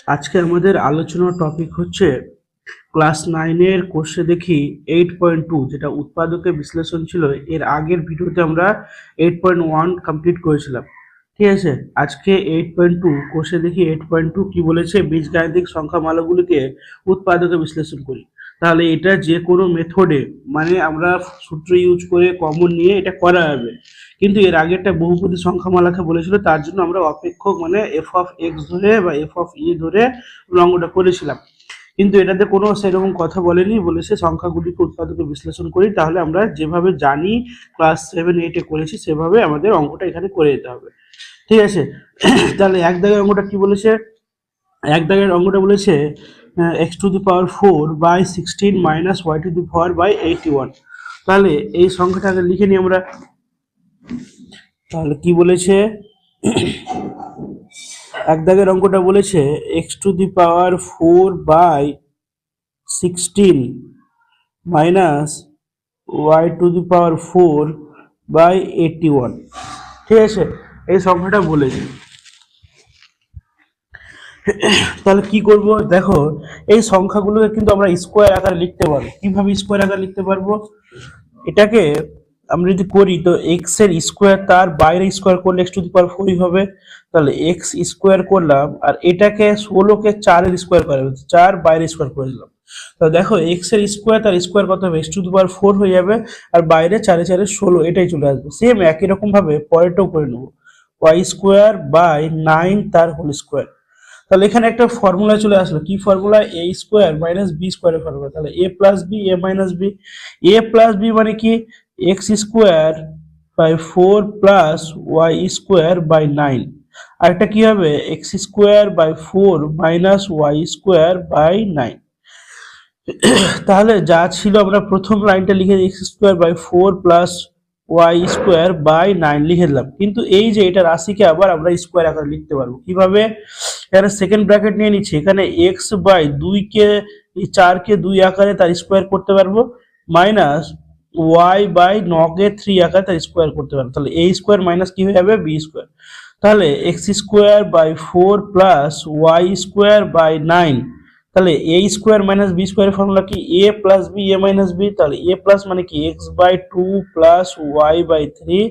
আজকে আমাদের আলোচনার টপিক হচ্ছে ক্লাস 9 এর কোর্সে দেখি 8.2 যেটা উৎপাদকের বিশ্লেষণ ছিল। এর আগের ভিডিওতে আমরা 8.1 কমপ্লিট করেছিলাম। ঠিক আছে, আজকে 8.2 কোর্সে দেখি 8.2 কি বলেছে, বীজগাণিতিক সংখ্যামালাগুলিকে উৎপাদকে বিশ্লেষণ করি। তাহলে এটা যে কোনো মেথডে মানে আমরা সূত্র ইউজ করে কমন নিয়ে এটা করা যাবে, কিন্তু এর আগে একটা বহুপদী সংখ্যামালাকে বলেছিল, তার জন্য আমরা অপেক্ষক মানে এফ অফ এক্স ধরে বা এফ অফ ই ধরে অঙ্কটা করেছিলাম। কিন্তু এটাতে কোনো সেরকম কথা বলেনি, বলেছে সংখ্যাগুলিকে উৎপাদকে বিশ্লেষণ করি। তাহলে আমরা যেভাবে জানি ক্লাস 7-8-এ করেছি সেভাবে আমাদের অঙ্কটা এখানে করে যেতে হবে। ঠিক আছে, তাহলে এক দাগের অঙ্কটা কি বলেছে? এক দাগের অঙ্কটা বলেছে x⁴/16 মাইনাস y⁴/81। তাহলে এই সংখ্যাটা আগে লিখে নিই আমরা। তাহলে কি বলেছে, এক দাগের অঙ্কটা বলেছে x⁴/16 মাইনাস y⁴/81। ঠিক আছে, এই সংখ্যাটা বলেছে। তাহলে কি করব, দেখো এই সংখ্যাগুলোকে কিন্তু আমরা স্কোয়ার আকারে লিখতে পারবো। কিভাবে স্কোয়ার আকারে লিখতে পারবো? এটাকে আমরা যদি করি তো এক্স এর স্কোয়ার তার বাইরে স্কোয়ার করলে x⁴ হবে। তাহলে এক্স স্কোয়ার করলাম, আর এটাকে 16কে 4 এর স্কোয়ার করা হবে, 4 বাইরে স্কোয়ার করে দিলাম। তাহলে দেখো এক্স এর স্কোয়ার তার স্কোয়ার কত হবে, x⁴ হয়ে যাবে, আর বাইরে 4 4 16 এটাই চলে আসবে। সেম একই রকম ভাবে পরেরটাও করে নেবো, y²/9 তার হোল স্কোয়ার। তাহলে এখানে একটা ফর্মুলা চলে আসলো, কি ফর্মুলা? a² মাইনাস বি স্কোয়ারের ফর্মুলা। তাহলে a plus B A minus B, A plus B মানে কি x²/4 প্লাস y²/9, আর এটা কি হবে x²/4 মাইনাস y²/9। তাহলে যা ছিল আমরা প্রথম লাইনটা লিখে x²/4 প্লাস y²/9 লিখে দিলাম, কিন্তু এই যে এটা রাশিকে আবার আমরা স্কোয়ার আকারে লিখতে পারবো। কিভাবে? এখানে সেকেন্ড ব্র্যাকেট নিয়ে নিচ্ছি, এখানে x/2 কে 4 কে 2 আকারে তার স্কোয়ার করতে পারবো, মাইনাস y/9 কে 3 আকারে তার স্কোয়ার করতে পারবো। তাহলে a স্কোয়ার মাইনাস কি হয়ে যাবে, b স্কোয়ার। তাহলে x²/4 প্লাস y²/9, তাহলে a স্কোয়ার মাইনাস বি স্কোয়ারের ফর্মুলা কি? a plus B A minus B. তাহলে a প্লাস মানে কি x/2 প্লাস y/3,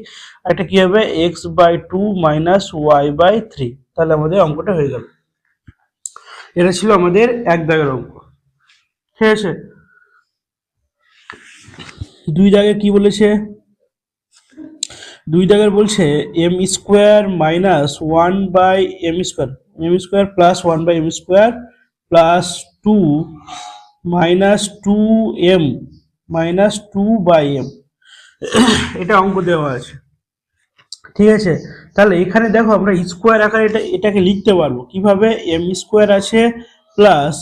আর এটা কি হবে x/2 মাইনাস y/3। তাহলে আমাদের অঙ্কটা হয়ে গেল। এটা ছিল আমাদের এক দাগের অঙ্ক। ঠিক আছে, দুই দাগে কি বলেছে? দুই দাগের বলছে m² minus 1/m² m² plus 1/m² plus 2 minus 2m minus 2/m। এটা অঙ্ক দেওয়া আছে। ঠিক আছে, তাহলে এখানে দেখো আমরা স্কোয়ার আকারে এটাকে লিখতে পারবো। কিভাবে? m² আছে প্লাস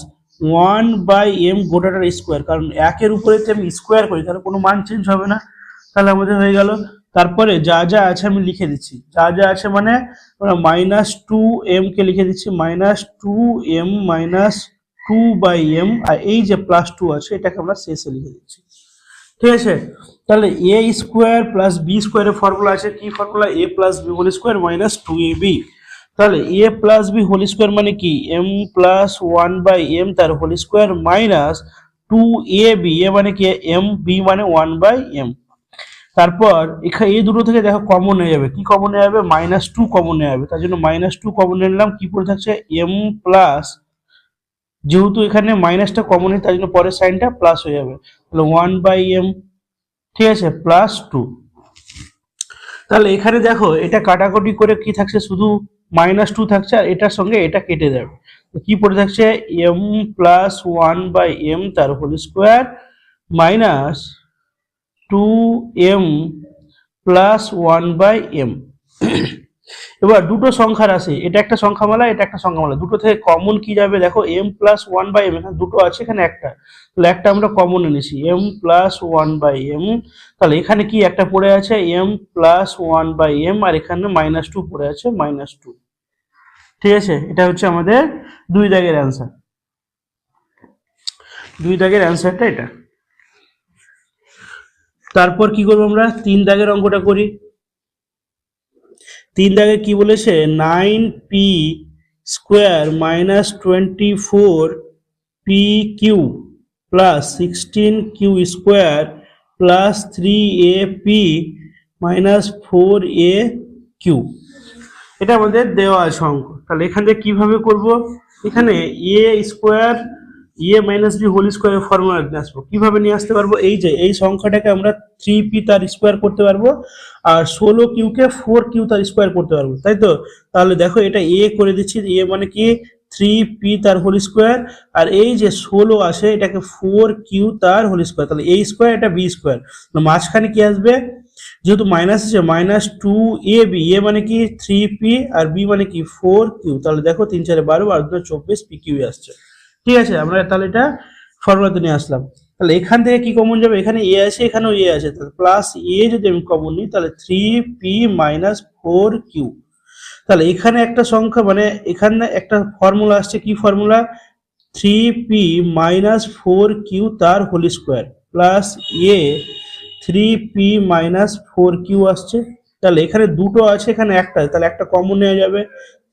1/m গোটাটার স্কোয়ার, কারণ একের উপরে যদি আমি স্কোয়ার করি তাহলে কোনো মান চেঞ্জ হবে না। তাহলে আমাদের হয়ে গেল। তারপরে যা যা আছে আমি লিখে দিচ্ছি, যা যা আছে মানে আমরা -2m কে লিখে দিচ্ছি, -2m মাইনাস 2/m, আর এই যে +2 আছে এটাকে আমরা শেষে লিখে দিচ্ছি। ঠিক আছে, তাহলে a স্কোয়ার প্লাস বি স্কোয়ারের ফর্মুলা আছে, কি formula? a plus B whole square minus 2ab। তাহলে a plus B whole square মানে কি m প্লাস 1/m তার whole square minus 2ab, a মানে কি m, b মানে 1/m। তারপর এখানে এই দুটো থেকে দেখো কমন হয়ে যাবে, কি কমন হয়ে যাবে? -2 কমন হয়ে যাবে, তার জন্য -2 কমন নিলাম, কি পড়ে থাকছে m প্লাস, যেহেতু এখানে মাইনাসটা কমন হয় তার জন্য পরের সাইনটা প্লাস হয়ে যাবে, তাহলে 1/m। ঠিক আছে, প্লাস 2। তাহলে এখানে দেখো এটা কাটাকুটি করে কি থাকছে, শুধু -2 থাকছে, আর এটার সঙ্গে এটা কেটে যাবে। কি পড়ে থাকছে m প্লাস 1/m তার whole square minus 2m plus 1/m। এবার দুটো সংখ্যার আছে, এটা একটা সংখ্যামালা, এটা একটা সংখ্যামালা, দুটো থেকে কমন কি যাবে? দেখো m প্লাস 1/m, এখানে দুটো আছে, এখানে একটা, তাহলে একটা আমরা কমন এনেছি m প্লাস 1/m। তাহলে এখানে কি একটা পড়ে আছে m প্লাস 1/m, আর এখানে -2 পড়ে আছে -2। ঠিক আছে, এটা হচ্ছে আমাদের দুই দাগের অ্যান্সার। দুই দাগের অ্যান্সারটা এটা। তারপর কি করবো আমরা? তিন দাগের অঙ্কটা করি। তিন দাগে কি বলেছে? 9p square minus 24p Q plus 16q square plus 3ap minus 4aq, এটা আমাদের দেওয়া আছে অঙ্ক। তাহলে এখান থেকে কিভাবে করব, এখানে a square A minus B whole স্কোয়ারের ফর্মুলা নিয়ে আসবো। কিভাবে নিয়ে আসতে পারবো, এই যে এই সংখ্যাটাকে আমরা 3p তার স্কোয়ার করতে পারবো আর 16q কে 4q তার স্কোয়ার করতে পারবো, তাই তো। তাহলে দেখো এটা এ করে দিচ্ছি, এ মানে কি 3p তার হোল স্কোয়ার, আর এই যে 16 আসে এটাকে 4q তার হোল স্কোয়ার, তাহলে a স্কোয়ার এটা b স্কোয়ার, মাঝখানে কি আসবে, যেহেতু মাইনাস আছে মাইনাস 2ab, এ মানে কি 3p আর b মানে কি 4q, তাহলে দেখো 3 4 12 12 2 24 pq আসছে। ঠিক আছে, আমরা তাহলে এটা ফর্মুলাতে নিয়ে আসলাম। তাহলে এখান থেকে কি কমন যাবে, এখানে এ আছে এখানেও এ আছে, তাহলে প্লাস এ যদি আমি কমন নিই তাহলে 3p মাইনাস 4q। তাহলে এখানে একটা সংখ্যা মানে এখানে একটা ফর্মুলা আসছে, কি ফর্মুলা, 3p মাইনাস 4q তার হোল স্কোয়ার প্লাস এ 3p মাইনাস 4q আসছে। তাহলে এখানে দুটো আছে এখানে একটা, তাহলে একটা কমন নেওয়া যাবে,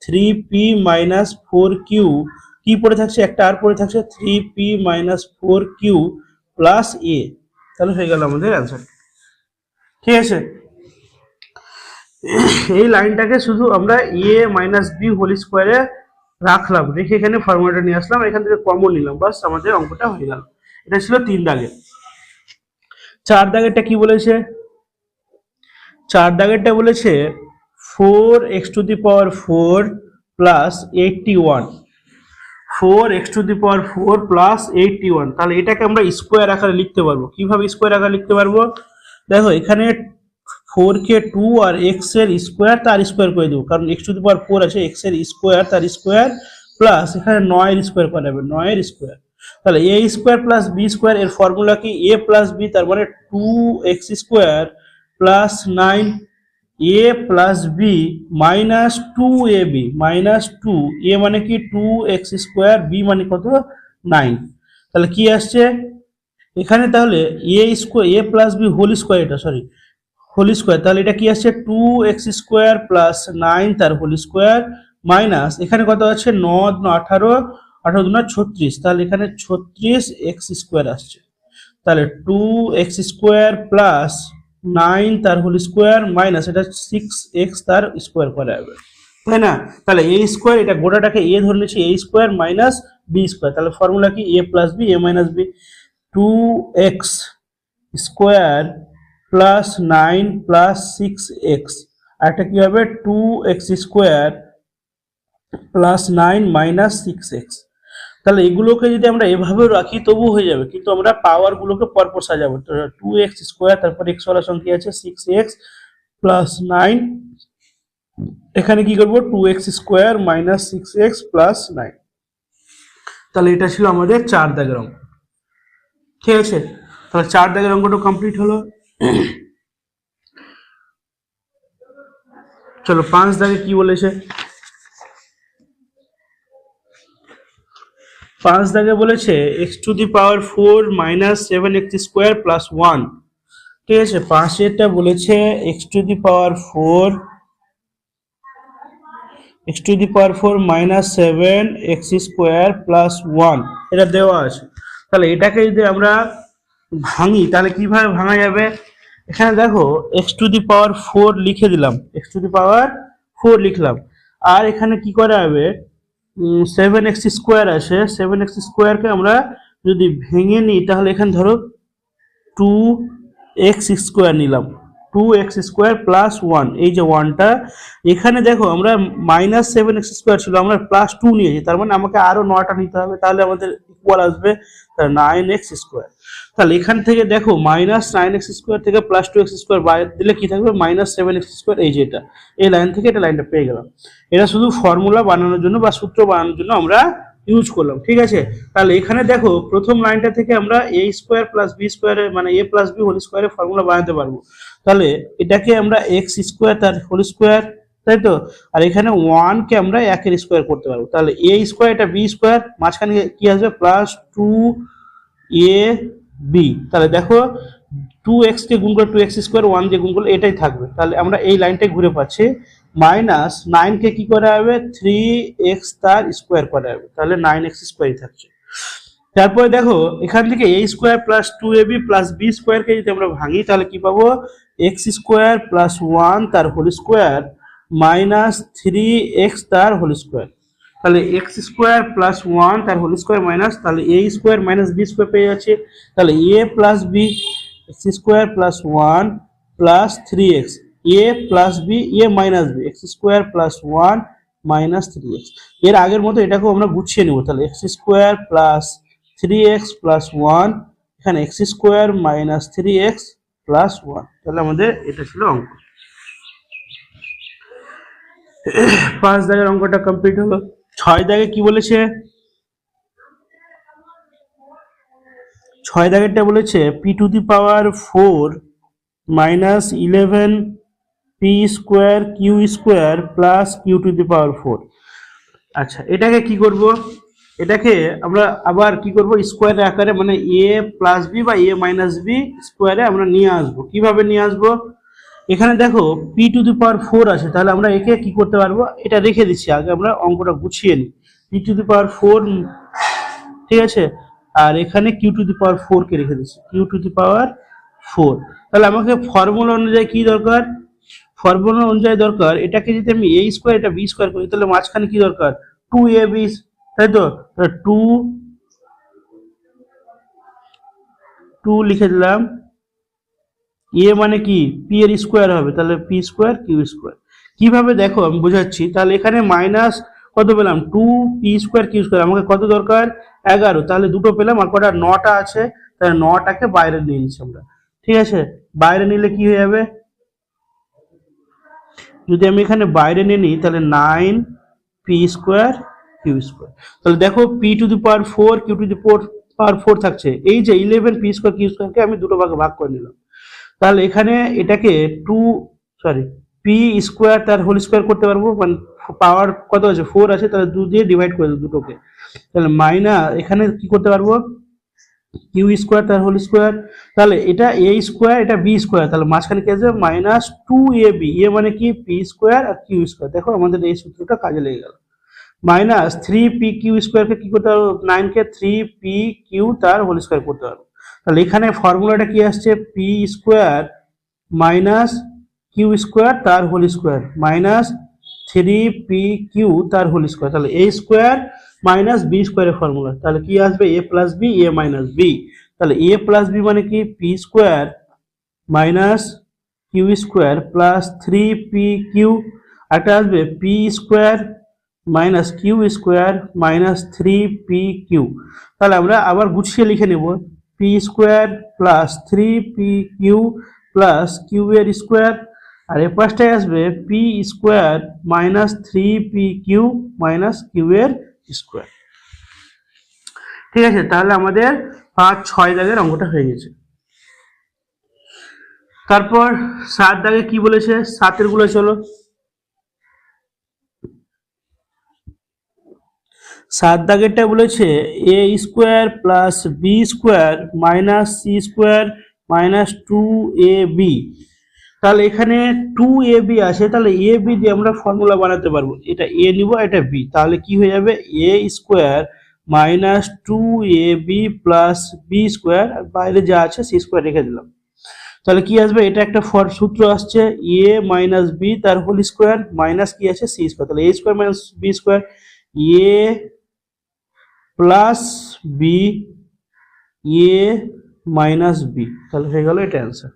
3p মাইনাস 4q কি পড়ে থাকছে, একটা আর পড়ে থাকছে 3p মাইনাস 4q প্লাস এ, তাহলে হয়ে গেল আমাদের অ্যান্সার। ঠিক আছে, এই লাইনটাকে শুধু আমরা এ মাইনাস বি হোল স্কোয়ারে রাখলাম, রেখে এখানে ফর্মুলাটা নিয়ে আসলাম, এখান থেকে কমন নিলাম, বাস আমাদের অঙ্কটা হয়ে গেল। এটা ছিল 3 দাগের। 4 দাগেরটা কি বলেছে, 4 দাগেরটা বলেছে 4x two the power 4 plus 81, 4x two the power 4 plus 81, তাহলে এটাকে আমরা স্কোয়ার আকারে লিখতে পারবো। কিভাবে স্কোয়ার আকারে লিখতে পারবো, দেখো এখানে 4 কে 2 আর x এর স্কোয়ার তার স্কোয়ার করে দেবো, কারণ x টু দি পাওয়ার 4 আছে, x এর স্কোয়ার তার স্কোয়ার প্লাস এখানে 9 এর স্কোয়ার করা যাবে, 9 এর স্কোয়ার, তাহলে a square plus b square, এর ফর্মুলা কি a প্লাস b, তার মানে 2x square plus 9 a plus b minus 2ab minus 2, a মানে কি 2x স্কোয়ার, b মানে কত 9, তাহলে কি আসছে এখানে, তাহলে a square a plus b whole square, এটা সরি হোল স্কোয়ার, তাহলে এটা কি আসছে 2x স্কোয়ার প্লাস 9 তার হোল স্কোয়ার মাইনাস এখানে কত আছে 9 18 18 2 36, তাহলে এখানে 36x স্কোয়ার আসছে, তাহলে 2x স্কোয়ার প্লাস 9 তার হোল স্কোয়ার মাইনাস এটা 6x তার স্কোয়ার করা যাবে, তাই না। তাহলে a স্কোয়ার, এটা গোটাটাকে a ধরে নিচ্ছি, a square minus b square, তাহলে ফর্মুলা কি a plus b a minus b, 2x square plus 9 plus 6x, আর একটা কি হবে 2x square plus 9 minus 6x, তাহলে এগুলোকে যদি আমরা এভাবে রাখি তবু হয়ে যাবে, কিন্তু আমরা পাওয়ার গুলোকে পরপর সাজাবো, 2x স্কোয়ার তারপর x ওয়ালা সংখ্যা আছে 6x প্লাস 9, এখানে কি করবো 2x square minus 6x plus 9, তাহলে এটা ছিল আমাদের 4 দাগের অঙ্ক। ঠিক আছে, তাহলে 4 দাগের অঙ্কটা কমপ্লিট হলো। চলো 5 দাগে কি বলেছে, 5 দাগে বলেছে x two the power 4 minus 7x square plus 1। ঠিক আছে, 5 এরটা বলেছে x two the power 4 minus 7x square plus 1, এটা দেওয়া আছে। তাহলে এটাকে যদি আমরা ভাঙি তাহলে কিভাবে ভাঙা যাবে, এখানে দেখো x টু দি পাওয়ার 4 লিখে দিলাম, x টু দি পাওয়ার 4 লিখলাম, আর এখানে কি করা যাবে 7x স্কোয়ার আছে, 7x স্কোয়ারকে আমরা যদি ভেঙে নিই তাহলে এখানে ধরো 2x স্কোয়ার নিলাম, 2x স্কোয়ার প্লাস 1, এই যে 1টা এখানে দেখো আমরা মাইনাস 7x স্কোয়ার ছিল, আমরা প্লাস 2 নিয়েছি, তার মানে আমাকে আরো 9টা নিতে হবে, তাহলে আমাদের ইকুয়াল আসবে 9x স্কোয়ার। তাহলে এখান থেকে দেখো মাইনাস 9x স্কোয়ার থেকে প্লাস 2x স্কোয়ার বাদ দিলে কি থাকবে মাইনাস 7x স্কোয়ার, এই যে এই লাইন থেকে এটা লাইনটা পেয়ে গেলাম। এটা শুধু ফর্মুলা বানানোর জন্য বা সূত্র বানানোর জন্য আমরা ইউজ করলাম। ঠিক আছে, তাহলে এখানে দেখো প্রথম লাইনটা থেকে আমরা a square plus b square মানে a প্লাস b হোল স্কোয়ারের ফর্মুলা বানাতে পারবো, তাহলে এটাকে আমরা x স্কোয়ার তার হোল স্কোয়ার, তাই তো, আর এখানে 1 কে আমরা 1 এর স্কোয়ার করতে পারবো, তাহলে a স্কোয়ার এটা b স্কোয়ার, মাঝখানে কি আসবে প্লাস 2ab, তাহলে দেখো 2x কে গুণ করে 2x স্কোয়ার 1 দিয়ে গুণ করলে এটাই থাকবে, তাহলে আমরা এই লাইনটাই ঘুরে পাচ্ছি। মাইনাস 9 কে কি করা হবে 3x তার স্কোয়ার করা হবে, তাহলে 9x স্কোয়ারই থাকছে। তারপরে দেখো এখান থেকে a square plus 2ab plus b স্কোয়ারকে যদি আমরা ভাঙি তাহলে কি পাবো x স্কোয়ার প্লাস 1 তার হোল স্কোয়ার মাইনাস 3x তার হোল স্কোয়ার, তাহলে x স্কোয়ার প্লাস 1 তার হোল স্কোয়ার মাইনাস, তাহলে a square minus b square পেয়ে যাচ্ছে, তাহলে a plus b x square plus 1 plus 3x a plus b a minus b x square plus 1 minus 3x। এর আগের মতো এটাকেও আমরা গুছিয়ে নেব, তাহলে x square plus 3x plus 1 এখানে x square minus 3x plus 1, তাহলে আমাদের এটা ছিল অঙ্ক। 5 দাগের অঙ্কটা কমপ্লিট হলো। 6 দাগে কি বলেছে, 6 দাগেরটা বলেছে p to the power 4 minus 11 p square Q square plus Q to the power 4। আচ্ছা এটাকে কি করব, এটাকে আমরা আবার কি করব স্কোয়ারের আকারে, মানে a প্লাস বি বা a মাইনাস বি স্কোয়ারে আমরা নিয়ে আসবো। কিভাবে নিয়ে আসবো, এখানে দেখো p টু দি পাওয়ার 4 আছে, তাহলে আমরা একে কি করতে পারবো, এটা রেখে দিচ্ছি, আগে আমরা অঙ্কটা গুছিয়ে নিই। p টু দি পাওয়ার 4 ঠিক আছে, আর এখানে q টু দি পাওয়ার 4 কে রেখে দিচ্ছি, q টু দি পাওয়ার 4। তাহলে আমাকে ফর্মুলা অনুযায়ী কি দরকার, ফর্মুলা অনুযায়ী দরকার এটাকে যদি আমি a স্কোয়ার এটা b স্কোয়ার করি তাহলে মাঝখানে কি দরকার 2ab, তাই তো, 2 লিখে দিলাম, a মানে কি p এর স্কোয়ার হবে, তাহলে p স্কোয়ার কিউ স্কোয়ার। কিভাবে দেখো আমি বোঝাচ্ছি, তাহলে এখানে মাইনাস কত পেলাম 2p স্কোয়ার কিউ স্কোয়ার, আমাকে কত দরকার 11, তাহলে দুটো পেলাম, আর কটা 9টা আছে, তাহলে 9টাকে বাইরে নিয়ে নিচ্ছি আমরা। ঠিক আছে, বাইরে নিলে কি হয়ে যাবে, যদি আমি এখানে বাইরে নিয়ে নিই তাহলে 9p স্কোয়ার কিউ স্কোয়ার। তাহলে দেখো p to the power 4 Q to the power 4 থাকছে, এই যে 11p স্কোয়ার কিউ স্কোয়ারকে আমি দুটো ভাগে ভাগ করে নিলাম, তাহলে এখানে এটাকে p স্কোয়ার তার হোল স্কোয়ার করতে পারবো, মানে পাওয়ার কত আছে 4 আছে, তাহলে 2 দিয়ে ডিভাইড করে দেবো দুটোকে, তাহলে মাইনাস এখানে কি করতে পারবো কিউ স্কোয়ার তার হোল স্কোয়ার, তাহলে এটা a স্কোয়ার এটা b স্কোয়ার, তাহলে মাঝখানে কি আসবে মাইনাস 2ab, এ মানে কি p স্কোয়ার আর কিউ স্কোয়ার। দেখো আমাদের এই সূত্রটা কাজে লেগে গেল। মাইনাস 3p কিউ স্কোয়ারকে কি করতে পারবো 9 কে 3p কিউ তার হোল স্কোয়ার করতে পারবো, তাহলে এখানে ফর্মুলাটা কি আসছে p square minus Q square তার whole square minus 3p Q তার হোল স্কোয়ার, তাহলে a স্কোয়ার মাইনাস বি স্কোয়ারের ফর্মুলা, তাহলে কি আসবে a plus B a minus B, তাহলে a প্লাস বি মানে কি p square minus Q square plus 3p Q, একটা আসবে p square minus Q square minus 3p Q. তাহলে আমরা আবার গুছিয়ে লিখে নেব p square plus 3p Q plus Q এর স্কোয়ার, আর এ পাশটায় আসবে p square minus 3p Q minus Q এর স্কোয়ার। ঠিক আছে, তাহলে আমাদের 5-6 দাগের অঙ্কটা হয়ে গেছে। তারপর 7 দাগে কি বলেছে, 7 গুলো চলো। 7 দাগেরটা বলেছে a square plus B square minus C square minus 2ab, তাহলে এখানে 2ab আছে, তাহলে ab দিয়ে আমরা ফর্মুলা বানাতে পারবো, এটা a নিব এটা b, তাহলে কি হয়ে যাবে a square minus 2ab plus B square, আর বাইরে যা আছে সি স্কোয়ার রেখে দিলাম, তাহলে কি আসবে এটা একটা সূত্র আসছে a মাইনাস বি তার হোল স্কোয়ার মাইনাস কি আছে সি স্কোয়ার, তাহলে a square minus B square a plus B A minus B, তাহলে হয়ে গেল এটা অ্যান্সার।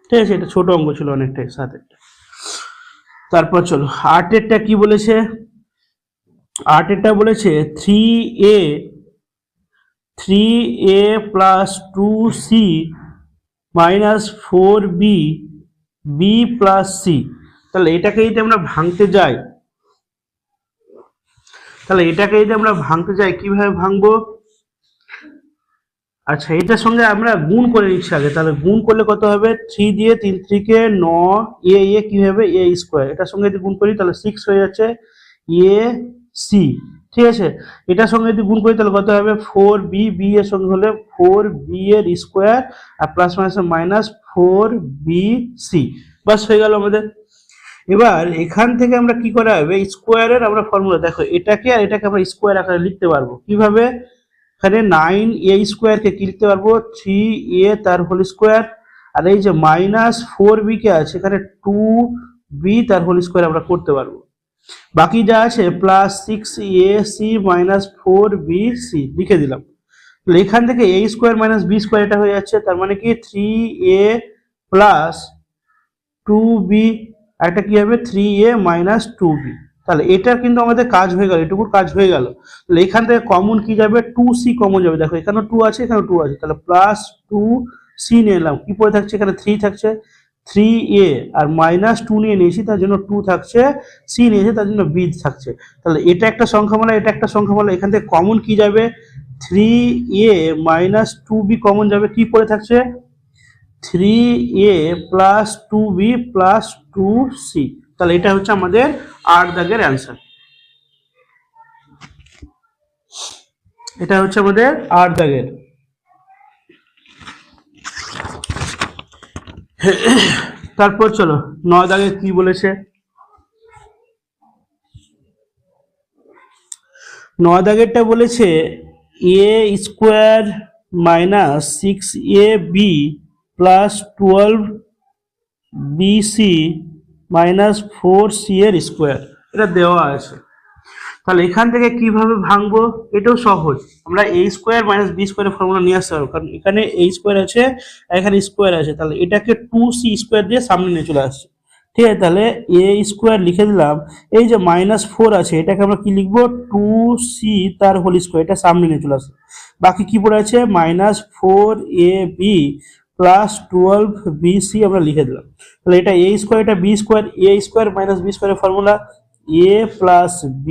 ঠিক আছে, এটা ছোট অঙ্ক ছিল অনেকটাই 7 এরটা। তারপর চলো 8 এরটা কি বলেছে, 8 এরটা বলেছে 3a plus 2c minus 4b b plus C, তাহলে এটাকে যদি আমরা ভাঙতে যাই, তাহলে এটাকে যদি আমরা ভাঙতে যাই কিভাবে ভাঙবো, আচ্ছা এটার সঙ্গে আমরা গুণ করে নিচ্ছি আগে, তাহলে গুণ করলে কত হবে 3 দিয়ে 3 3 9 এ কি হবে a স্কোয়ার, এটার সঙ্গে যদি গুণ করি তাহলে 6 হয়ে যাচ্ছে a c। ঠিক আছে, এটার সঙ্গে যদি গুণ করি তাহলে কত হবে 4b, বি এর সঙ্গে হলে 4b এর স্কোয়ার আর প্লাস মাইনাস মাইনাস 4bc, বাস হয়ে গেল আমাদের। এবার এখান থেকে আমরা কি করা হবে, স্কোয়ারের আমরা ফর্মুলা দেখো, এটাকে আর এটাকে আমরা স্কোয়ার আকারে লিখতে পারবো কিভাবে, এখানে 9a স্কোয়ারকে কি লিখতে পারবো 3a তার হোল স্কোয়ার, আর এই যে মাইনাস 4b কে আছে এখানে 2b তার হোল স্কোয়ার আমরা করতে পারবো। বাকি যা আছে প্লাস 6ac মাইনাস 4bc লিখে দিলাম। তাহলে এখান থেকে a square minus b square এটা হয়ে যাচ্ছে, তার মানে কি 3a প্লাস 2b, একটা কি হবে 3a মাইনাস 2b। তাহলে এটা কিন্তু আমাদের কাজ হয়ে গেল, এটুকুর কাজ হয়ে গেল। তাহলে এখান থেকে কমন কি যাবে 2c কমন যাবে, দেখো এখানে 2 আছে এখানে 2 আছে, তাহলে প্লাস 2c নিলাম, কি পড়ে থাকছে এখানে 3 থাকছে, 3a আর মাইনাস 2 নিয়ে নিয়েছি তার জন্য 2 থাকছে, c নিয়েছি তার জন্য b থাকছে। তাহলে এটা একটা সংখ্যামালা, এটা একটা সংখ্যামালা, এখান থেকে কমন কি যাবে 3a মাইনাস 2b কমন যাবে, কি পড়ে থাকছে 3a plus 2b plus 2c। তাহলে এটা হচ্ছে আমাদের 8 দাগের অ্যান্সার, এটা হচ্ছে আমাদের 8 দাগের। তারপর চলো 9 দাগে কি বলেছে, 9 দাগেরটা বলেছে a square minus 6ab plus 12bc minus 4c এর স্কোয়ার, এটা দেওয়া আছে। তাহলে এখান থেকে কিভাবে ভাঙবো, এটাও সহজ, আমরা a স্কোয়ার মাইনাস b স্কোয়ারের ফর্মুলা নিয়ে আসতে পারবো, কারণ এখানে a স্কোয়ার আছে আর এখানে স্কোয়ার আছে, তাহলে এটাকে 2c স্কোয়ার দিয়ে সামনে নিয়ে চলে আসছে। ঠিক আছে, তাহলে a স্কোয়ার লিখে দিলাম, এই যে মাইনাস 4 আছে এটাকে আমরা কি লিখবো 2c তার হোল স্কোয়ার, এটা সামনে নিয়ে চলে আসছে। বাকি কি পড়ে আছে মাইনাস 4ab প্লাস 12bc আমরা লিখে দিলাম। তাহলে এটা a স্কোয়ার এটা b square, a square minus b স্কোয়ারের ফর্মুলা a প্লাস b,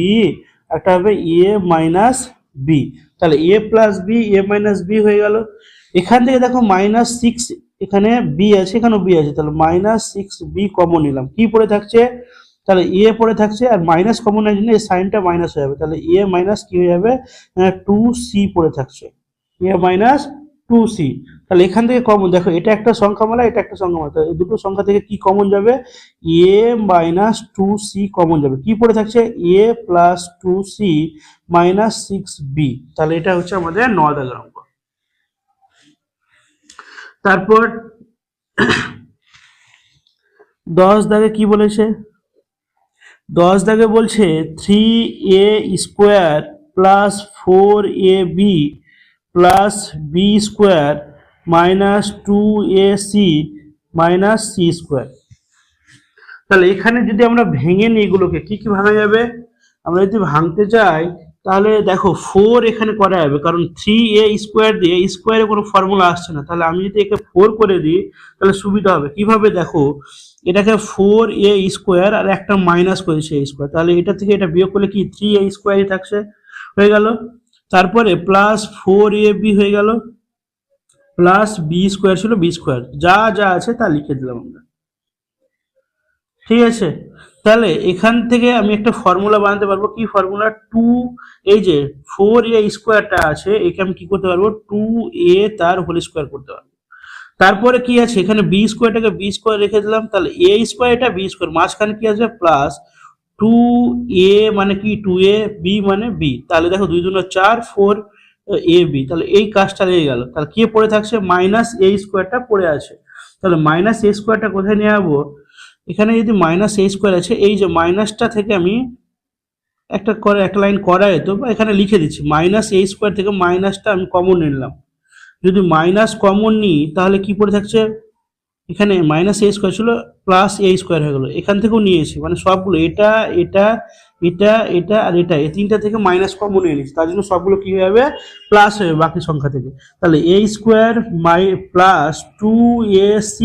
একটা হবে a মাইনাস b, তাহলে a plus b a minus b হয়ে গেল। এখান থেকে দেখো মাইনাস 6 এখানে b আছে এখানেও b আছে, তাহলে মাইনাস 6b কমন নিলাম, কি পড়ে থাকছে তাহলে a পড়ে থাকছে, আর মাইনাস কমন নেওয়ার জন্য এই সাইনটা মাইনাস হয়ে যাবে, তাহলে a মাইনাস কি হয়ে যাবে 2c পড়ে থাকছে, a মাইনাস 2c। তাহলে এখান থেকে কমন দেখো, এটা একটা সংখ্যামালা এটা একটা সংখ্যামালা, তাহলে এই দুটো সংখ্যা থেকে কি কমন যাবে a মাইনাস 2c কমন যাবে, কি পড়ে থাকছে a plus 2c minus 6b। তাহলে এটা হচ্ছে আমাদের 9 দাগের অঙ্ক। তারপর 10 দাগে কি বলেছে, 10 দাগে বলছে 3a square plus 4ab plus b square minus 2ac minus c square. তাহলে এখানে যদি আমরা ভেঙে নিই এগুলোকে কি কি ভাঙা যাবে, আমরা যদি ভাঙতে চাই তাহলে দেখো 4 এখানে করা যাবে, কারণ 3a স্কোয়ার দিয়ে স্কোয়ারে কোনো ফর্মুলা আসছে না, তাহলে আমি যদি একে 4 করে দিই তাহলে সুবিধা হবে। কিভাবে দেখো, এটাকে 4a স্কোয়ার আর একটা মাইনাস করেছে a স্কোয়ার, তাহলে এটা থেকে এটা বিয়োগ করলে কি 3a স্কোয়ারই থাকছে, হয়ে গেল। তারপরে প্লাস 4ab হয়ে গেল, প্লাস b স্কোয়ার ছিল b স্কোয়ার, যা যা আছে তা লিখে দিলাম আমরা। ঠিক আছে, তাহলে এখান থেকে আমি একটা ফর্মুলা বানাতে পারবো, কি ফর্মুলা 2, এই যে 4a স্কোয়ারটা আছে একে আমি কি করতে পারবো 2a তার হোল স্কোয়ার করতে পারবো। তারপরে কি আছে এখানে b স্কোয়ারটাকে b স্কোয়ার রেখে দিলাম, তাহলে a স্কোয়ার এটা b স্কোয়ার, মাঝখানে কি আসবে প্লাস 2a মানে কি 2a, b মানে b, তাহলে দেখো 2 2 4 4ab, তাহলে এই কাজটা লেগে গেল। তাহলে কি পড়ে থাকছে মাইনাস a স্কোয়ারটা পড়ে আছে, তাহলে মাইনাস a স্কোয়ারটা কোথায় নিয়ে যাবো, এখানে যদি মাইনাস a স্কোয়ার আছে এই যে মাইনাসটা থেকে আমি একটা লাইন করা যেত, বা এখানে লিখে দিচ্ছি মাইনাস a স্কোয়ার থেকে মাইনাসটা আমি কমন নিলাম, যদি মাইনাস কমন নিই তাহলে কি পড়ে থাকছে, এখানে মাইনাস a স্কোয়ার ছিল প্লাস a স্কোয়ার হয়ে গেলো, এখান থেকেও নিয়েছি মানে সবগুলো এটা এটা এটা এটা আর এটা এই তিনটা থেকে মাইনাস কমন নিয়ে নিচ্ছি, তার জন্য সবগুলো কি হয়ে যাবে প্লাস হবে বাকি সংখ্যা থেকে। তাহলে a square plus 2ac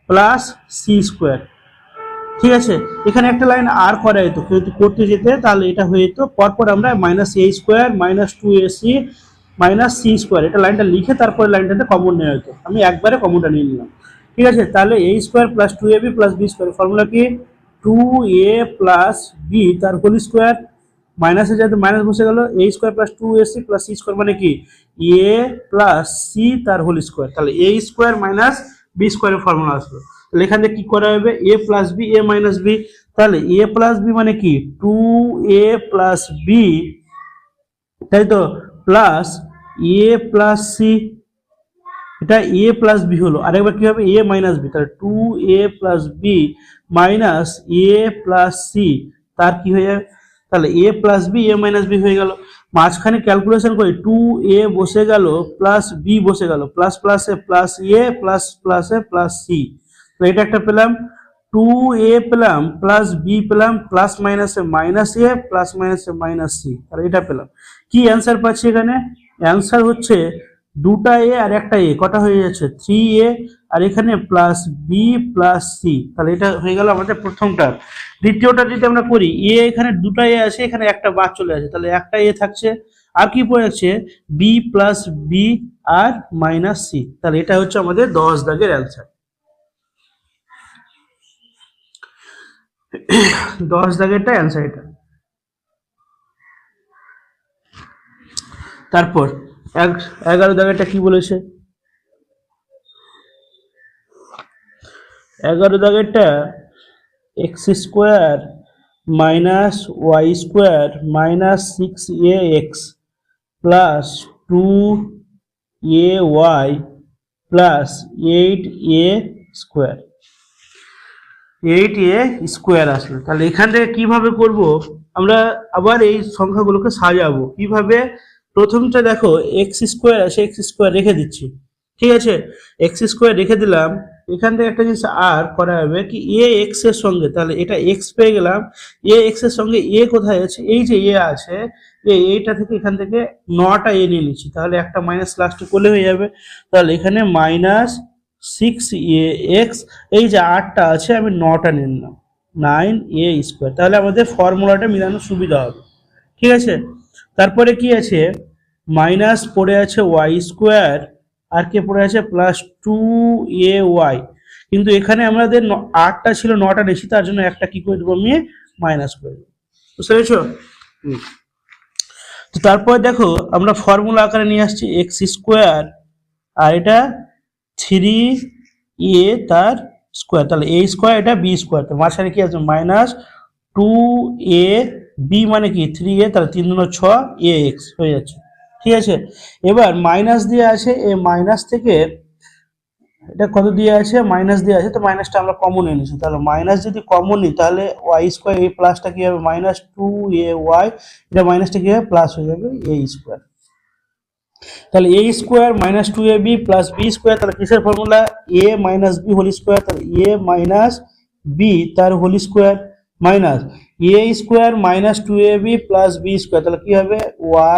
plus c square. ঠিক আছে, এখানে একটা লাইন আর করা যেত, কিন্তু করতে যেতে তাহলে এটা হয়ে যেত, পরপর আমরা minus a square minus 2ac minus c square এটা লাইনটা লিখে তারপরে লাইনটাতে কমন নেওয়া যেত, আমি একবারে কমনটা নিয়ে নিলাম। ঠিক আছে, তাহলে a square plus 2ab plus b square, formula কি 2a প্লাস b তার হোল স্কোয়ার মাইনাসে যাতে মাইনাস বসে গেল, a square plus 2ac plus c square মানে কি এ প্লাস সি তার হোল স্কোয়ার, তাহলে এ স্কোয়ার মাইনাস বি স্কোয়ারের ফর্মুলা আসলো। তাহলে এখান থেকে কি করা হবে, a plus B A minus B, তাহলে এ প্লাস বি মানে কি 2a প্লাস বি, তাই তো, প্লাস এ প্লাস সি, এটা এ প্লাস বি হলো, আরেকবার কি হবে এ মাইনাস বি, তাহলে 2a প্লাস বি মাইনাস এ প্লাস সি তার কি হয়ে যাবে, তাহলে a plus B A minus B হয়ে গেল। মাঝখানে ক্যালকুলেশন করি 2a বসে গেল প্লাস বি বসে গেল, প্লাস প্লাসে প্লাস এ প্লাস প্লাসে প্লাস সি, তো এটা একটা পেলাম, 2a পেলাম প্লাস বি পেলাম প্লাস মাইনাসে মাইনাস এ প্লাস মাইনাসে মাইনাস সি, তাহলে এটা পেলাম। কি অ্যান্সার পাচ্ছি এখানে, অ্যান্সার হচ্ছে দুটা এ আর একটা এ, কটা হয়ে যাচ্ছে 3a, আর এখানে প্লাস বি প্লাস সি, তাহলে এটা হয়ে গেল আমাদের প্রথমটা। দ্বিতীয়টা যদি আমরা করি, এ এখানে দুটা এ আছে, এখানে একটা বাদ চলে আসে, তাহলে একটা এ থাকছে, আর কি পড়ে আছে বি প্লাস বি আর মাইনাস সি, তাহলে এটা হচ্ছে আমাদের 10 দাগের অ্যান্সার। 10 দাগেরটা অ্যান্সার এটা। তারপর 11 দাগেরটা কি বলেছে, 11 দাগেরটা x square minus y square minus 6ax plus 2ay plus 8a square, 8a square আসলো। তাহলে এখান থেকে কিভাবে করব, আমরা আবার এই সংখ্যাগুলোকে সাজাবো কিভাবে। প্রথমটা দেখো এক্স স্কোয়ার আছে, এক্স স্কোয়ার রেখে দিচ্ছি, ঠিক আছে, এক্স স্কোয়ার রেখে দিলাম। এখান থেকে একটা জিনিস আর করা হবে কি এ এক্স এর সঙ্গে, তাহলে এটা এক্স পেয়ে গেলাম, এ এক্স এর সঙ্গে এ কোথায় আছে, এই যে এ আছে, এইটা থেকে এখান থেকে 9টা এ নিয়ে নিচ্ছি, তাহলে একটা মাইনাস লাস্টে করলে হয়ে যাবে। তাহলে এখানে মাইনাস 6ax, এই যে 8টা আছে আমি 9টা নিয়ে নিলাম, 9a স্কোয়ার, তাহলে আমাদের ফর্মুলাটা মিলানোর সুবিধা হবে, ঠিক আছে। তারপরে কি আছে, মাইনাস পড়ে আছে ওয়াই স্কোয়ার, আর কে পড়ে আছে প্লাস 2ay, কিন্তু এখানে আমাদের 8টা ছিল 9টা নিয়েছি, তার জন্য একটা কি করে দেবো আমি মাইনাস করে দেবো, বুঝতে পেরেছো। তো তারপর দেখো আমরা ফর্মুলা আকারে নিয়ে আসছি এক্স স্কোয়ার, আর এটা 3a তার স্কোয়ার, তাহলে a স্কোয়ার এটা b স্কোয়ার, তো মাঝখানে কি আছে মাইনাস 2ab মানে কি 3a, তাহলে 3 দুগুণ 6ax হয়ে যাচ্ছে, ঠিক আছে। এবার মাইনাস দিয়ে আছে, এই মাইনাস থেকে এটা কত দিয়ে আছে মাইনাস দিয়ে আছে, তো মাইনাসটা আমরা কমন নিয়ে নিচ্ছি, তাহলে মাইনাস যদি কমন নিই তাহলে ওয়াই স্কোয়ার, এই প্লাসটা কি হবে মাইনাস 2ay, এটা মাইনাসটা কি হবে প্লাস হয়ে যাবে a স্কোয়ার, তাহলে a square minus 2ab plus B square, তাহলে কিসের formula a minus B whole square, তাহলে a মাইনাস বি তার whole square minus a square minus 2ab plus B square, তাহলে কি হবে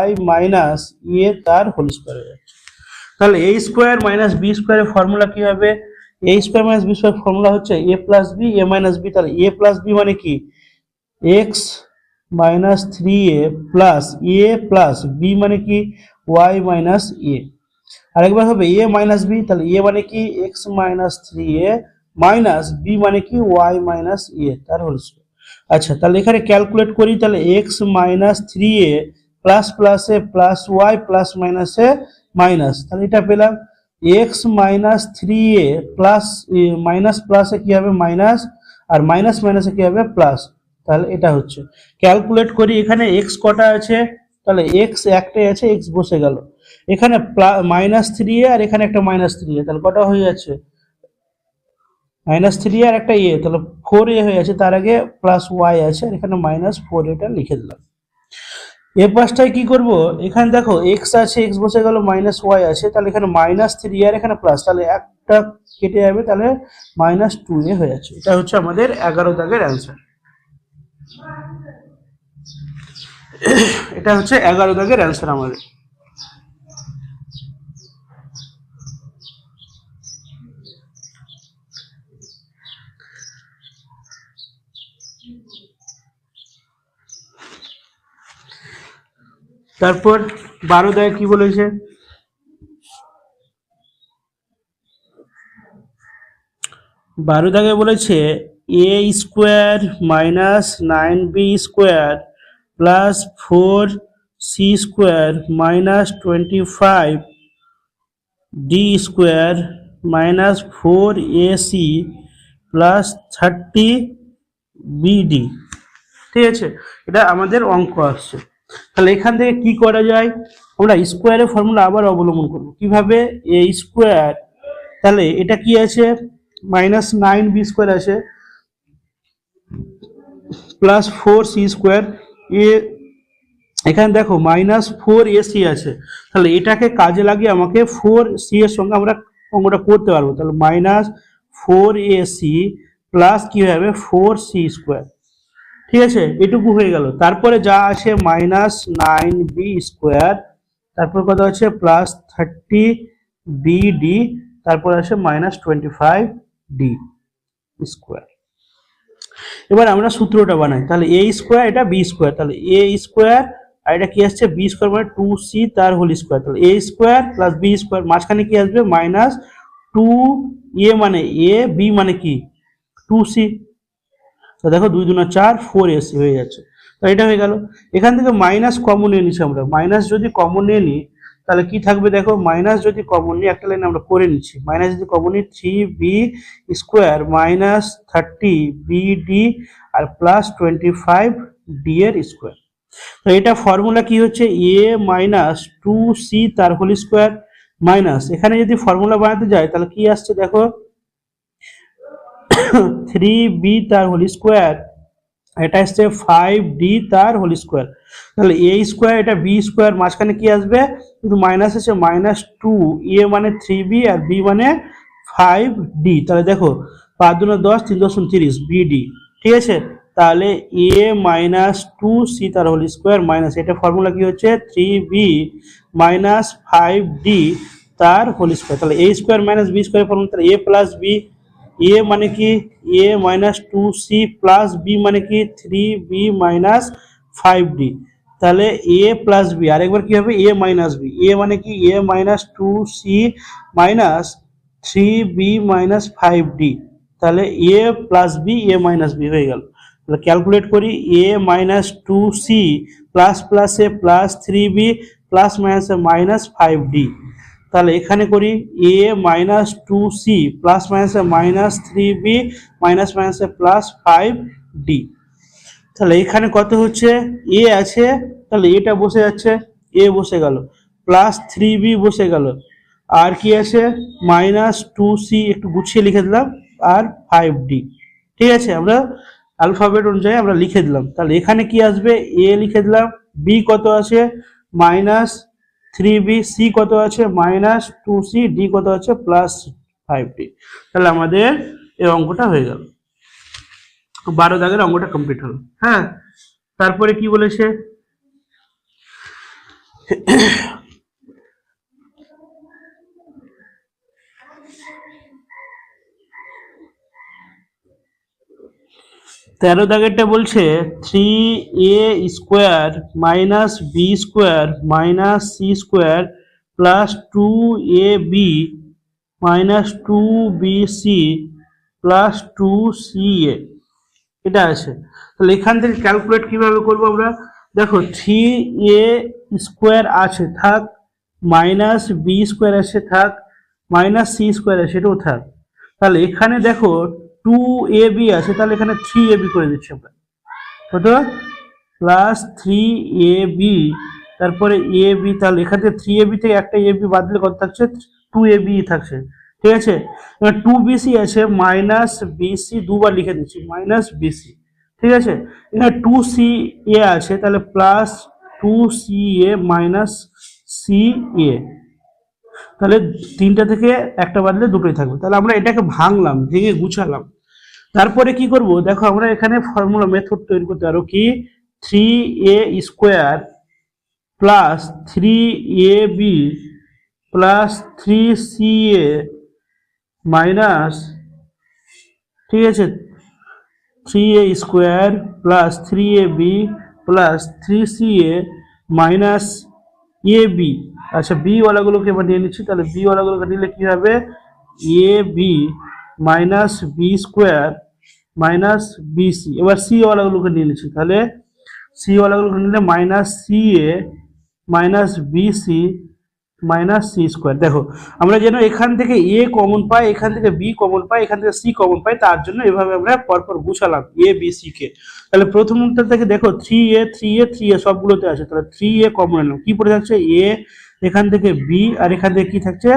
y মাইনাস a তার whole square হয়ে যাচ্ছে। তাহলে a স্কোয়ার মাইনাস বি স্কোয়ারের ফর্মুলা কি হবে, a square minus B square formula হচ্ছে a plus B A minus B, তাহলে a প্লাস বি মানে কি x minus 3a plus a plus B মানে কি y মাইনাস a, আরেকবার হবে a মাইনাস বি, তাহলে a মানে কি x minus 3a minus B মানে কি y মাইনাস a তার হোল স্কোয়ার। আচ্ছা, তাহলে এখানে ক্যালকুলেট করি, তাহলে x মাইনাস 3a প্লাস প্লাসে প্লাস y প্লাস মাইনাসে মাইনাস, তাহলে এটা পেলাম x minus 3a plus minus প্লাসে কি হবে মাইনাস, আর মাইনাস মাইনাসে কি হবে প্লাস, তাহলে এটা হচ্ছে। ক্যালকুলেট করি, এখানে x কটা আছে, তাহলে x একটাই আছে, x বসে গেল, এখানে মাইনাস 3a আর এখানে একটা মাইনাস 3a, তাহলে কটা হয়ে যাচ্ছে মাইনাস 3a আর একটা a, তাহলে 4a হয়ে আছে, তার আগে প্লাস y আছে, আর এখানে মাইনাস 4a লিখে দিলাম। এ পাশটায় কি করব, এখানে দেখো x আছে, x বসে গেল, মাইনাস y আছে, তাহলে এখানে মাইনাস 3 আর এখানে প্লাস, তাহলে একটা কেটে যাবে, তাহলে মাইনাস 2a হয়ে যাচ্ছে। এটা হচ্ছে আমাদের 11 দাগের অ্যান্সার, এটা হচ্ছে 11 দাগের অ্যান্সার আমাদের। তারপর 12 দাগে কি বলেছে, 12 দাগে বলেছে a square minus 9b square plus 4c square minus 25 D square minus 4ac plus 30 BD. ঠিক আছে, এটা আমাদের অঙ্ক আসছে। তাহলে এখান থেকে কি করা যায়, আমরা স্কোয়ারের ফর্মুলা আবার অবলম্বন করব। কিভাবে, এ স্কোয়ার, তাহলে এটা কি আছে মাইনাস 9b স্কোয়ার আছে প্লাস 4c স্কোয়ার, এ এখানে দেখো মাইনাস 4ac আছে, তাহলে এটাকে কাজে লাগিয়ে আমাকে 4c এর সঙ্গে আমরা অঙ্কটা করতে পারবো। তাহলে মাইনাস 4ac প্লাস কি হবে 4c স্কোয়ার। ঠিক আছে, এটুকু হয়ে গেল। তারপরে যা আছে মাইনাস 9b স্কোয়ার, তারপর কত আছে প্লাস 30bd, তারপর আছে মাইনাস 25d স্কোয়ার। এবার আমরা সূত্রটা বানাই। তাহলে এ স্কোয়ার, এটা বি স্কোয়ার, তাহলে এ স্কোয়ার আর এটা কি আসছে বি স্কোয়ার মানে 2c তার হোল স্কোয়ার, তাহলে a square plus B square, মাঝখানে কি আসবে মাইনাস 2a মানে এ, বি মানে কি 2c। তো দেখো 2 2 4 4ac হয়ে যাচ্ছে। তো এটা হয়ে গেল। এখান থেকে মাইনাস কমন নিয়ে নিচ্ছি আমরা। মাইনাস যদি কমন নিয়ে নিই তাহলে কি থাকবে, দেখো মাইনাস যদি কমন নিই, একটা লাইন আমরা করে নিচ্ছি, মাইনাস যদি কমন নিই 3b স্কোয়ার মাইনাস 30bd আর প্লাস 25d এর স্কোয়ার। তো এটা ফর্মুলা কি হচ্ছে, এ মাইনাস 2c তার হোল স্কোয়ার মাইনাস, এখানে যদি ফর্মুলা বানাতে যাই তাহলে কি আসছে দেখো 3b তার হোল স্কোয়ার, এটা আসছে 5d তার হোল স্কোয়ার। তাহলে a স্কোয়ার, এটা b স্কোয়ার, মাঝখানে কি আসবে কিন্তু মাইনাস আছে মাইনাস 2, a মানে 3b আর b মানে 5d। তাহলে দেখো 5 2 10 3 10 30 bd। ঠিক আছে, তাহলে a মাইনাস 2c তার হোল স্কোয়ার মাইনাস, এটা ফর্মুলা কি হচ্ছে 3b মাইনাস 5d তার হোল স্কোয়ার। তাহলে a square minus b square formula, তাহলে a প্লাস b, এ মানে কি এ মাইনাস 2c প্লাস বি মানে কি 3b মাইনাস 5d। তাহলে এ প্লাস বি, আরেকবার কি হবে এ মাইনাস বি, এ মানে কি এ minus 2c minus 3b minus 5d, তাহলে a plus B A minus B হয়ে গেল। তাহলে ক্যালকুলেট করি, এ মাইনাস 2c প্লাস প্লাস এ প্লাস 3b প্লাস মাইনাস এ মাইনাস 5d। তাহলে এখানে করি এ মাইনাস 2c প্লাস মাইনাসে মাইনাস 3b মাইনাস মাইনাসে প্লাস 5d। তাহলে এখানে কত হচ্ছে এ আছে, তাহলে এটা বসে যাচ্ছে, এ বসে গেল, প্লাস 3b বসে গেল, আর কি আছে মাইনাস 2c একটু গুছিয়ে লিখে দিলাম আর 5d। ঠিক আছে, আমরা অ্যালফাবেট অনুযায়ী আমরা লিখে দিলাম। তাহলে এখানে কি আসবে এ লিখে দিলাম, বি কত আছে মাইনাস 3b, সি কত আছে মাইনাস 2c, ডি কত আছে প্লাস 5d। তাহলে আমাদের এই অঙ্কটা হয়ে গেল, 12 দাগের অঙ্কটা কমপ্লিট হলো। হ্যাঁ, তারপরে কি বলেছে, তেরো দাগেরটা বলছে 3a square minus B square minus C square plus 2ab minus 2bc plus 2ca, এটা আছে। তাহলে এখান থেকে ক্যালকুলেট কিভাবে করবো আমরা, দেখো 3a স্কোয়ার আছে থাক, মাইনাস বি স্কোয়ার আছে থাক, মাইনাস সি স্কোয়ার আছে এটাও থাক। তাহলে এখানে দেখো 2ab আছে, তাহলে এখানে 3ab করে দিচ্ছি আমরা, কত প্লাস 3ab, তারপরে ab, তাহলে এখান থেকে 3ab থেকে একটা ab বাদ দিলে কত থাকছে 2ab থাকছে। ঠিক আছে, এবার 2bc আছে মাইনাস bc, দুবার লিখে দিচ্ছি মাইনাস bc। ঠিক আছে, এখানে 2ca আছে, তাহলে প্লাস 2ca মাইনাস ca, তাহলে তিনটা থেকে একটা বাদলে দুটোই থাকবে। তাহলে আমরা এটাকে ভাঙলাম, ভেঙে গুছালাম। তারপরে কি করব, দেখো আমরা এখানে ফর্মুলা মেথড তৈরি করতে পারো কি 3a square plus 3ab plus 3ca minus, ঠিক আছে 3a square plus 3ab plus 3ca minus ab। আচ্ছা, বি ওয়ালাগুলোকে এবার নিয়ে নিচ্ছি, তাহলে বি ওয়ালাগুলোকে নিলে কি হবে ab minus B square minus b c. এবার সি ওয়ালাগুলোকে নিয়ে নিচ্ছি, তাহলে সি ওয়ালাগুলো করে নিলে minus c a minus b c minus C square. দেখো আমরা যেন এখান থেকে এ কমন পাই, এখান থেকে বি কমন পাই, এখান থেকে সি কমন পাই, তার জন্য এভাবে আমরা পরপর গুছালাম এ বি সি কে। তাহলে প্রথমটা থেকে দেখো 3a 3a 3a সবগুলোতে আছে, তাহলে 3a কমন এলাম, কি পড়ে থাকছে এ, এখান থেকে বি, আর এখান থেকে কি থাকছে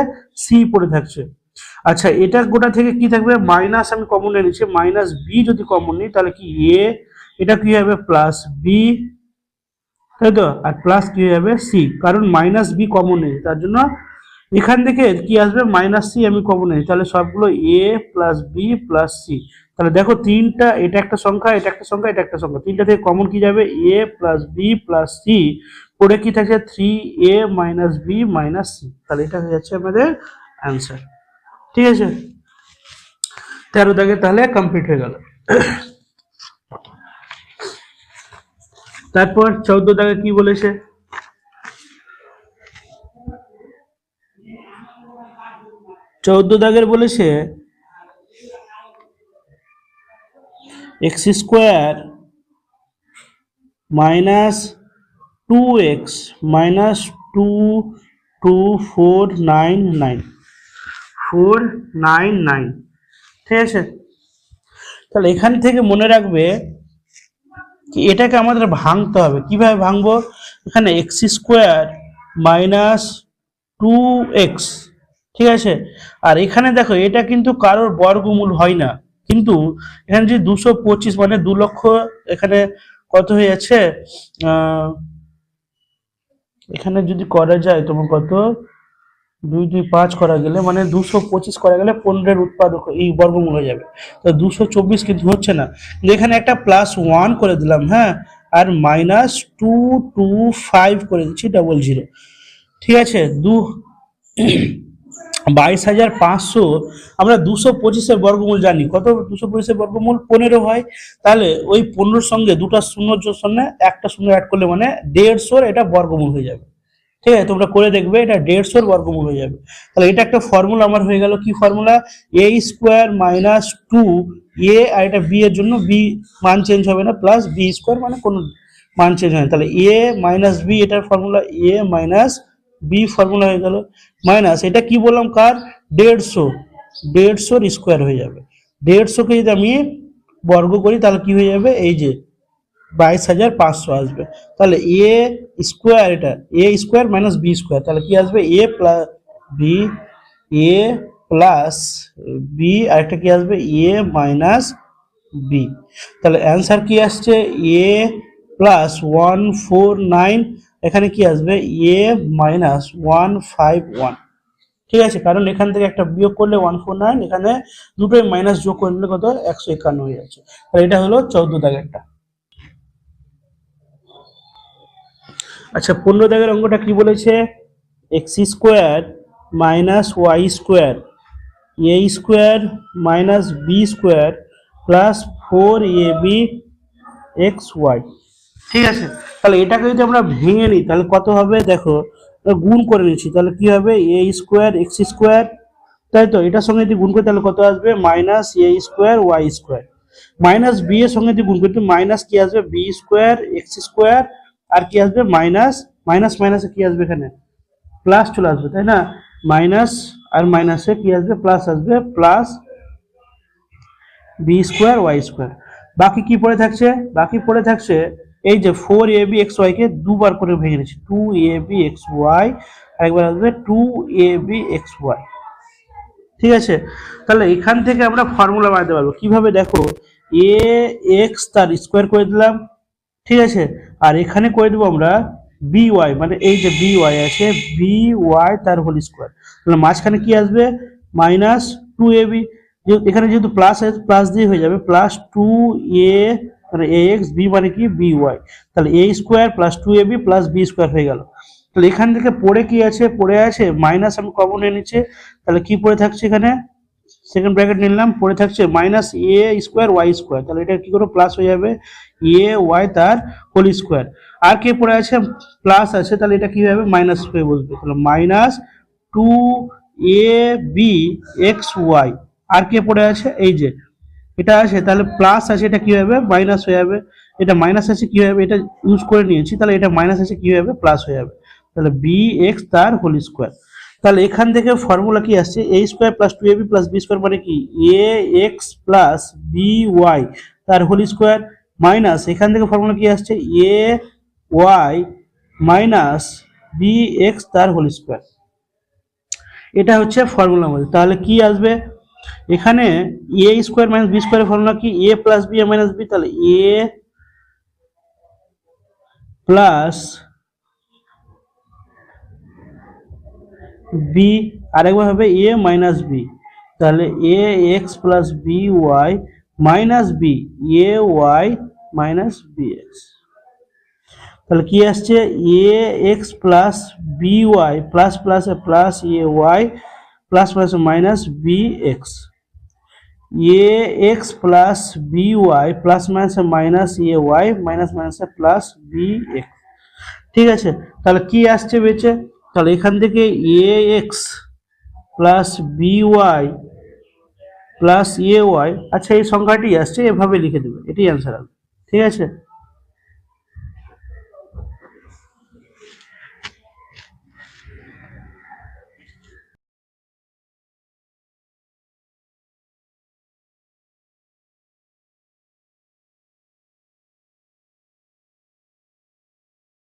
সি পড়ে থাকছে। আচ্ছা এটা গোটা থেকে কি থাকবে মাইনাস, আমি কমন নিয়েছি মাইনাস বি, যদি কমন নিই তাহলে কি এ, এটা কি হবে প্লাস বি, তাই তো, আর প্লাস কি হবে সি, কারণ মাইনাস বি কমন নেই তার জন্য এখান থেকে কি আসবে মাইনাস সি আমি কমন নেই, তাহলে সবগুলো এ প্লাস বি প্লাস সি। তাহলে দেখো তিনটা, এটা একটা সংখ্যা, এটা একটা সংখ্যা, এটা একটা সংখ্যা, তিনটা থেকে কমন কি যাবে এ প্লাস বি প্লাস সি, পরে কি থাকছে 3a minus B minus C, তাহলে এটা হয়ে যাচ্ছে আমাদের অ্যান্সার। ঠিক আছে, 13 দাগে তাহলে কমপ্লিট হয়ে গেল। তারপর 14 দাগে কি বলেছে, চৌদ্দ দাগের বলেছে x square minus 2x minus 22499 499। ঠিক আছে, তাহলে এখান থেকে মনে রাখবে কি এটাকে আমাদের ভাঙতে হবে। কিভাবে ভাঙবো, এখানে এক্স স্কোয়ার মাইনাস 2x, ঠিক আছে, আর এখানে দেখো এটা কিন্তু কারোর বর্গমূল হয় না, কিন্তু এখানে যদি 225 মানে 2 লক্ষ, এখানে কত হয়ে যাচ্ছে এখানে যদি করা যায় তোমার কত 2 2 5 করা গেলে মানে 225 করা গেলে 15-এর উৎপাদক এই বর্গমূল হয়ে যাবে, তো 224 কিন্তু হচ্ছে না, এখানে একটা +1 করে দিলাম, হ্যাঁ, আর -225 করে দিচ্ছি 00। ঠিক আছে, 22,500, আমরা 225-এর বর্গমূল জানি কত, 225-এর বর্গমূল 15 হয়, তাহলে ওই 15-এর সঙ্গে দুটা শূন্য যোগ সঙ্গে একটা শূন্য অ্যাড করলে মানে 150-এর এটা বর্গমূল হয়ে যাবে। ঠিক আছে, তোমরা করে দেখবে এটা 150-এর বর্গমূল হয়ে যাবে। তাহলে এটা একটা ফর্মুলা আমার হয়ে গেল, কি formula, a square minus 2a, আর এটা b এর জন্য b মান চেঞ্জ হবে না, প্লাস b স্কোয়ার মানে কোনো মান চেঞ্জ হয় না, তাহলে a মাইনাস b, এটার formula a minus b formula হয়ে গেল, মাইনাস এটা কি বললাম কার 150-150-এর স্কোয়ার হয়ে যাবে, 150-কে যদি আমি বর্গ করি তাহলে কি হয়ে যাবে, এই যে 22,500 আসবে। তাহলে এ স্কোয়ার, এটা এ স্কোয়ার মাইনাস বি স্কোয়ার, তাহলে কি আসবে এ plus B, A plus B, আর একটা কি আসবে এ মাইনাস বি। তাহলে অ্যান্সার কি আসছে এ প্লাস 149, এখানে কি আসবে এ মাইনাস 151। ঠিক আছে, কারণ এখান থেকে একটা বিয়োগ করলে 149, এখানে দুটোই মাইনাস যোগ করলে কত 151 হয়ে যাচ্ছে। তাহলে এটা হলো 14 দাগেরটা। আচ্ছা 15 দাগের অঙ্কটা কি বলেছে, x square minus y square a square minus B square plus 4ab x y. ঠিক আছে, তাহলে এটাকে যদি আমরা ভেঙে নিই তাহলে কত হবে, দেখো গুণ করে নিচ্ছি, তাহলে কি হবে এ স্কোয়ার এক্স স্কোয়ার, তাই তো, এটার সঙ্গে যদি গুণ করি তাহলে কত আসবে minus a square Y square, minus b এর সঙ্গে যদি গুণ করি মাইনাস কি আসবে বি স্কোয়ার এক্স স্কোয়ার, আর কি আসবে মাইনাস মাইনাস মাইনাসে কি আসবে এখানে প্লাস চলে আসবে, তাই না, মাইনাস আর মাইনাসে কি আসবে প্লাস আসবে, plus B square Y square. বাকি কি পড়ে থাকছে, বাকি পড়ে থাকছে এই যে 4ab xy কে দুবার করে ভেঙে নিচ্ছি, 2ab xy, আরেকবার আসবে 2ab xy। ঠিক আছে, তাহলে এখান থেকে আমরা ফর্মুলা বানাতে পারবো কিভাবে, দেখো এ এক্স তার স্কোয়ার করে দিলাম, ঠিক আছে, আর এখানে করে দেবো আমরা বি ওয়াই, মানে এই যে বি ওয়াই আছে বি ওয়াই তার হোল স্কোয়ার, তাহলে মাঝখানে কি আসবে মাইনাস 2ab, এখানে যেহেতু প্লাস আছে প্লাস দিয়ে হয়ে যাবে প্লাস 2a মানে এ এক্স, বি মানে কি বি ওয়াই, তাহলে a square plus 2ab plus B square হয়ে গেল। তাহলে এখান থেকে পড়ে কি আছে, পড়ে আছে মাইনাস, আমি কমন নিয়ে নিচ্ছে, তাহলে কি পড়ে থাকছে এখানে সেকেন্ড ব্র্যাকেট নিলাম, পড়ে থাকছে minus a square Y square, তাহলে এটা কি করে প্লাস হয়ে যাবে এ ওয়াই তার হোল স্কোয়ার, আর কে পড়ে আছে প্লাস আছে, তাহলে এটা কি হবে মাইনাস হয়ে বসবে, তাহলে মাইনাস 2ab এক্স ওয়াই, আর কে পড়ে আছে এই যে এটা আছে, তাহলে প্লাস আছে, এটা কি হবে মাইনাস হয়ে যাবে, এটা মাইনাস আছে কি হবে, এটা ইউজ করে নিয়েছি, তাহলে এটা মাইনাস আছে কি হবে, প্লাস হয়ে যাবে। তাহলে বি এক্স তার হোল স্কোয়ার। তাহলে এখান থেকে ফর্মুলা কি আসছে, a square plus two a b plus B square মানে কি a x plus b y তার হোল স্কোয়ার, মাইনাস এখান থেকে ফর্মুলা কি আসছে a y minus b x তার হোল স্কোয়ার। এটা হচ্ছে ফর্মুলা মধ্যে। তাহলে কি আসবে এখানে, এ স্কোয়ার মাইনাস বি স্কোয়ারের ফর্মুলা কি a plus b minus B, তাহলে এ প্লাস বি, আরেকবার হবে এ মাইনাস বি, তাহলে a x plus b y minus B a y minus b x. তাহলে কি আসছে a x plus b y plus plus plus a y plus plus minus b x, a x plus b y plus minus minus a y minus minus plus b x. ঠিক আছে, তাহলে কি আসছে বেঁচে, তাহলে এখান থেকে a x plus b y plus a y, আচ্ছা এই সংখ্যাটি আসছে, এভাবে লিখে দেবে, এটি অ্যান্সার আসবে। ঠিক আছে।